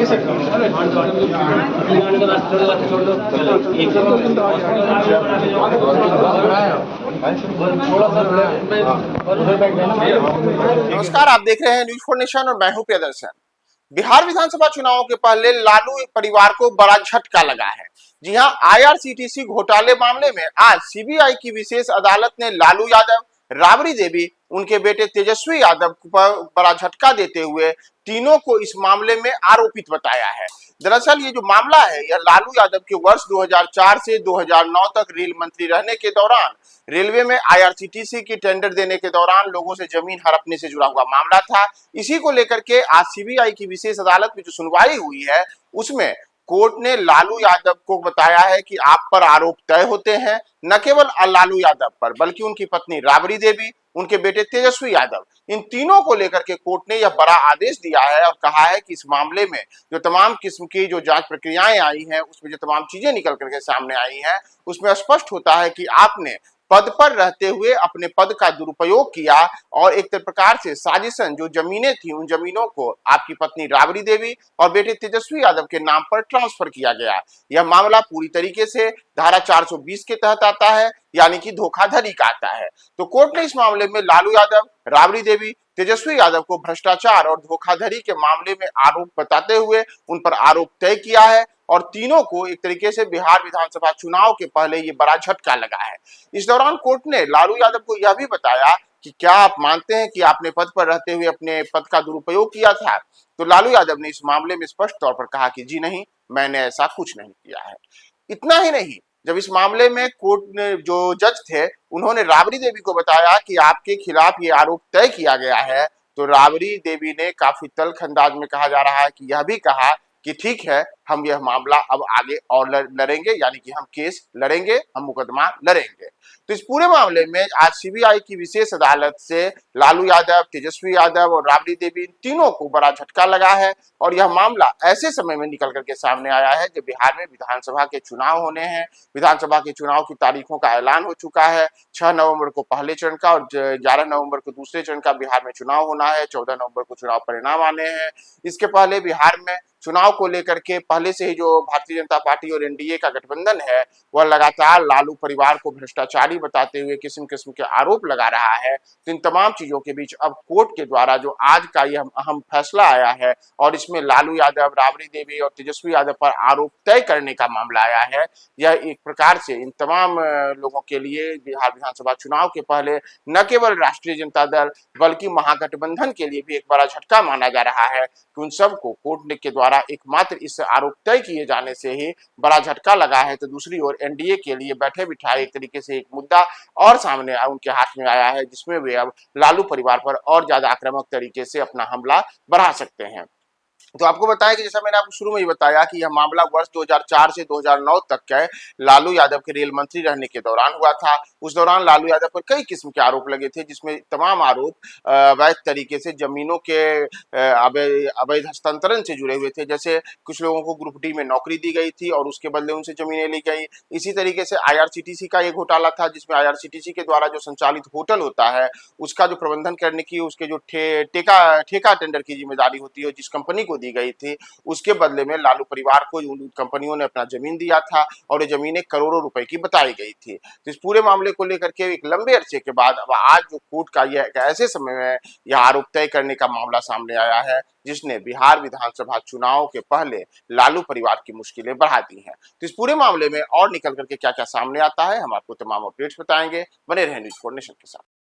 नमस्कार, आप देख रहे हैं न्यूज फॉर नेशन और मैं हूं प्रियदर्शन। बिहार विधानसभा चुनावों के पहले लालू परिवार को बड़ा झटका लगा है। जी हां, आईआरसीटीसी घोटाले मामले में आज सीबीआई की विशेष अदालत ने लालू यादव, राबड़ी देवी, उनके बेटे तेजस्वी यादव पर बड़ा झटका देते हुए तीनों को इस मामले में आरोपित बताया है। दरअसल ये जो मामला है यह लालू यादव के वर्ष 2004 से 2009 तक रेल मंत्री रहने के दौरान रेलवे में आईआरसीटीसी की टेंडर देने के दौरान लोगों से जमीन हड़पने से जुड़ा हुआ मामला था। इसी को लेकर के आज सीबीआई की विशेष अदालत में जो सुनवाई हुई है उसमें कोर्ट ने लालू यादव को बताया है कि आप पर आरोप तय होते हैं, न केवल लालू यादव पर बल्कि उनकी पत्नी राबड़ी देवी, उनके बेटे तेजस्वी यादव, इन तीनों को लेकर के कोर्ट ने यह बड़ा आदेश दिया है और कहा है कि इस मामले में जो तमाम किस्म की जो जांच प्रक्रियाएं आई हैं उसमें जो तमाम चीजें निकल करके सामने आई हैं उसमें स्पष्ट होता है कि आपने पद पर रहते हुए अपने पद का दुरुपयोग किया और एक प्रकार से साजिशन जो जमीनें थी उन जमीनों को आपकी पत्नी राबड़ी देवी और बेटे तेजस्वी यादव के नाम पर ट्रांसफर किया गया। यह मामला पूरी तरीके से धारा 420 के तहत आता है, यानी कि धोखाधड़ी का आता है। तो कोर्ट ने इस मामले में लालू यादव, राबड़ी देवी, तेजस्वी यादव को भ्रष्टाचार और धोखाधड़ी के मामले में आरोप बताते हुए उन पर आरोप तय किया है और तीनों को एक तरीके से बिहार विधानसभा चुनाव के पहले ये बड़ा झटका लगा है। इस दौरान कोर्ट ने लालू यादव को यह भी बताया कि क्या आप मानते हैं कि आपने पद पर रहते हुए अपने पद का दुरुपयोग किया था? तो लालू यादव ने इस मामले में स्पष्ट तौर पर कहा कि जी नहीं, मैंने ऐसा कुछ नहीं किया है। इतना ही नहीं, जब इस मामले में कोर्ट ने जो जज थे उन्होंने राबड़ी देवी को बताया कि आपके खिलाफ ये आरोप तय किया गया है, तो राबड़ी देवी ने काफी तल्ख अंदाज में कहा जा रहा है कि यह भी कहा कि ठीक है, हम यह मामला अब आगे और लड़ेंगे, यानी कि हम केस लड़ेंगे, हम मुकदमा लड़ेंगे। तो इस पूरे मामले में आज सीबीआई की विशेष अदालत से लालू यादव, तेजस्वी यादव और राबड़ी देवी तीनों को बड़ा झटका लगा है और यह मामला ऐसे समय में निकल करके सामने आया है जब बिहार में विधानसभा के चुनाव होने हैं। विधानसभा के चुनाव की तारीखों का ऐलान हो चुका है। 6 नवंबर को पहले चरण का और 11 नवंबर को दूसरे चरण का बिहार में चुनाव होना है। 14 नवंबर को चुनाव परिणाम आने हैं। इसके पहले बिहार में चुनाव को लेकर के पहले से ही जो भारतीय जनता पार्टी और एनडीए का गठबंधन है वह लगातार लालू परिवार को भ्रष्टाचारी बताते हुए किस्म किस्म के आरोप लगा रहा है। तो इन तमाम चीजों के बीच अब कोर्ट के द्वारा जो आज का यह अहम फैसला आया है और इसमें लालू यादव, राबड़ी देवी और तेजस्वी यादव पर आरोप तय करने का मामला आया है, यह एक प्रकार से इन तमाम लोगों के लिए बिहार विधानसभा चुनाव के पहले न केवल राष्ट्रीय जनता दल बल्कि महागठबंधन के लिए भी एक बड़ा झटका माना जा रहा है कि उन सबको कोर्ट के द्वारा एकमात्र इस आरोप तय किए जाने से ही बड़ा झटका लगा है। तो दूसरी ओर एनडीए के लिए बैठे बिठाए एक तरीके से एक मुद्दा और सामने उनके हाथ में आया है जिसमें वे अब लालू परिवार पर और ज्यादा आक्रामक तरीके से अपना हमला बढ़ा सकते हैं। तो आपको बताया कि जैसा मैंने आपको शुरू में ही बताया कि यह मामला वर्ष 2004 से 2009 तक के लालू यादव के रेल मंत्री रहने के दौरान हुआ था। उस दौरान लालू यादव पर कई किस्म के आरोप लगे थे जिसमें तमाम आरोप अवैध तरीके से जमीनों के अवैध हस्तांतरण से जुड़े हुए थे। जैसे कुछ लोगों को ग्रुप डी में नौकरी दी गई थी और उसके बदले उनसे जमीनें ली गई। इसी तरीके से आईआरसीटीसी का ये घोटाला था जिसमें आईआरसीटीसी के द्वारा जो संचालित होटल होता है उसका जो प्रबंधन करने की उसके जो ठेका टेंडर की जिम्मेदारी होती है जिस कंपनी को दी गई थी उसके बदले में लालू परिवार को उन कंपनियों ने अपना जमीन दिया था और ये जमीनें करोड़ों रुपए की बताई गई थी। तो इस पूरे मामले को लेकर के एक लंबे अरसे के बाद अब आज जो कोर्ट का यह ऐसे समय में यह आरोप तय करने का मामला सामने आया है जिसने बिहार विधानसभा चुनाव के पहले लालू परिवार की मुश्किलें बढ़ा दी हैं। तो इस पूरे मामले में और निकल करके क्या क्या सामने आता है हम आपको तमाम अपडेट्स बताएंगे। बने रहें न्यूज फॉर नेशन के साथ।